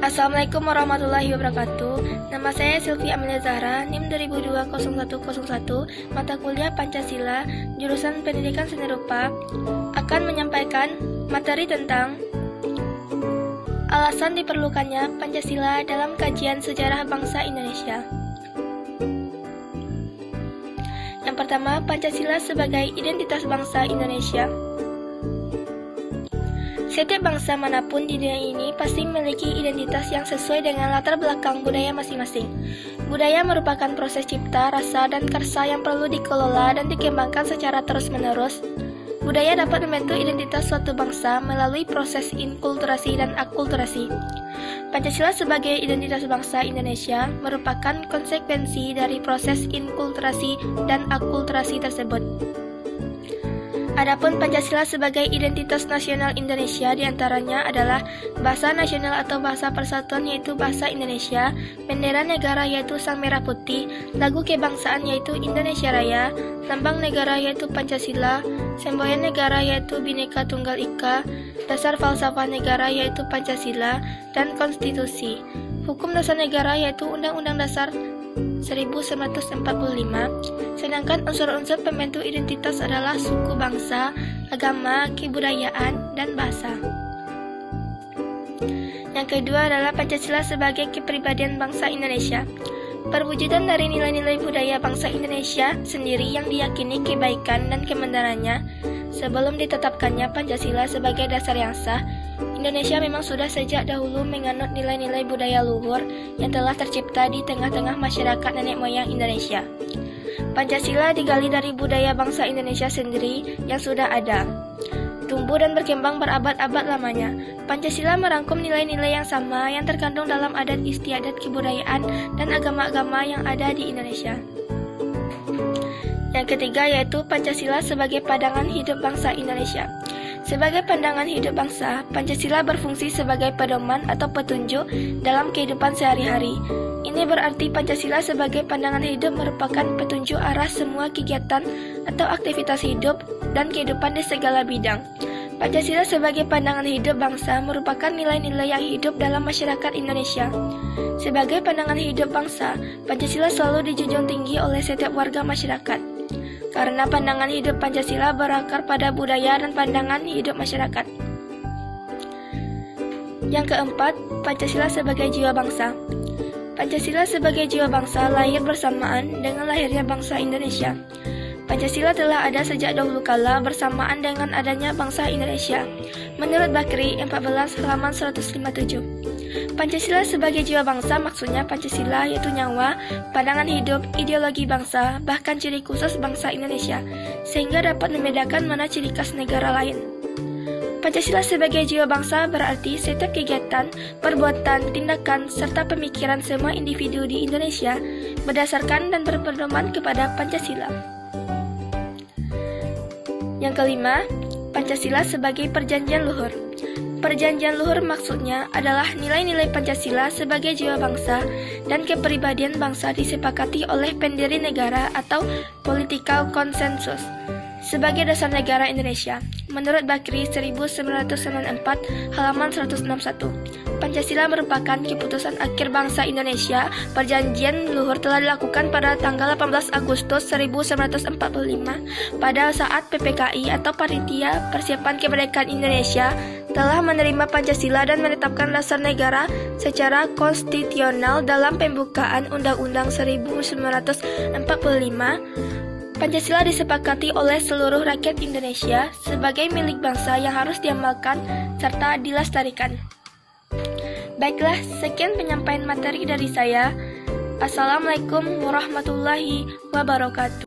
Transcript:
Assalamualaikum warahmatullahi wabarakatuh. Nama saya Sylvie Amelia Zahra, NIM 2002-0101, mata kuliah Pancasila, jurusan Pendidikan Seni Rupa, akan menyampaikan materi tentang alasan diperlukannya Pancasila dalam kajian sejarah bangsa Indonesia. Yang pertama, Pancasila sebagai identitas bangsa Indonesia. Setiap bangsa manapun di dunia ini pasti memiliki identitas yang sesuai dengan latar belakang budaya masing-masing. Budaya merupakan proses cipta, rasa, dan karsa yang perlu dikelola dan dikembangkan secara terus-menerus. Budaya dapat membentuk identitas suatu bangsa melalui proses inkulturasi dan akulturasi. Pancasila sebagai identitas bangsa Indonesia merupakan konsekuensi dari proses inkulturasi dan akulturasi tersebut. Adapun Pancasila sebagai identitas nasional Indonesia diantaranya adalah bahasa nasional atau bahasa persatuan yaitu bahasa Indonesia, bendera negara yaitu sang merah putih, lagu kebangsaan yaitu Indonesia Raya, lambang negara yaitu Pancasila, semboyan negara yaitu Bhinneka Tunggal Ika, dasar falsafah negara yaitu Pancasila, dan konstitusi. Hukum dasar negara yaitu Undang-Undang Dasar 1945, sedangkan unsur-unsur pembentuk identitas adalah suku bangsa, agama, kebudayaan, dan bahasa. Yang kedua adalah Pancasila sebagai kepribadian bangsa Indonesia. Perwujudan dari nilai-nilai budaya bangsa Indonesia sendiri yang diyakini kebaikan dan kebenarannya. Sebelum ditetapkannya Pancasila sebagai dasar yang sah, Indonesia memang sudah sejak dahulu menganut nilai-nilai budaya luhur yang telah tercipta di tengah-tengah masyarakat nenek moyang Indonesia. Pancasila digali dari budaya bangsa Indonesia sendiri yang sudah ada, tumbuh dan berkembang berabad-abad lamanya. Pancasila merangkum nilai-nilai yang sama yang terkandung dalam adat istiadat kebudayaan dan agama-agama yang ada di Indonesia. Yang ketiga yaitu Pancasila sebagai pandangan hidup bangsa Indonesia. Sebagai pandangan hidup bangsa, Pancasila berfungsi sebagai pedoman atau petunjuk dalam kehidupan sehari-hari. Ini berarti Pancasila sebagai pandangan hidup merupakan petunjuk arah semua kegiatan atau aktivitas hidup dan kehidupan di segala bidang. Pancasila sebagai pandangan hidup bangsa merupakan nilai-nilai yang hidup dalam masyarakat Indonesia. Sebagai pandangan hidup bangsa, Pancasila selalu dijunjung tinggi oleh setiap warga masyarakat. Karena pandangan hidup Pancasila berakar pada budaya dan pandangan hidup masyarakat. Yang keempat, Pancasila sebagai jiwa bangsa. Pancasila sebagai jiwa bangsa lahir bersamaan dengan lahirnya bangsa Indonesia. Pancasila telah ada sejak dahulu kala bersamaan dengan adanya bangsa Indonesia. Menurut Bakri 14 halaman 157. Pancasila sebagai jiwa bangsa maksudnya Pancasila yaitu nyawa, pandangan hidup, ideologi bangsa, bahkan ciri khusus bangsa Indonesia, sehingga dapat membedakan mana ciri khas negara lain. Pancasila sebagai jiwa bangsa berarti setiap kegiatan, perbuatan, tindakan, serta pemikiran semua individu di Indonesia berdasarkan dan berpedoman kepada Pancasila. Yang kelima, Pancasila sebagai perjanjian luhur. Perjanjian luhur maksudnya adalah nilai-nilai Pancasila sebagai jiwa bangsa dan kepribadian bangsa disepakati oleh pendiri negara atau political consensus sebagai dasar negara Indonesia. Menurut Bakri 1994 halaman 161, Pancasila merupakan keputusan akhir bangsa Indonesia. Perjanjian luhur telah dilakukan pada tanggal 18 Agustus 1945 pada saat PPKI atau Panitia Persiapan Kemerdekaan Indonesia telah menerima Pancasila dan menetapkan dasar negara secara konstitusional dalam pembukaan Undang-Undang 1945. Pancasila disepakati oleh seluruh rakyat Indonesia sebagai milik bangsa yang harus diamalkan serta dilestarikan. Baiklah, sekian penyampaian materi dari saya. Assalamualaikum warahmatullahi wabarakatuh.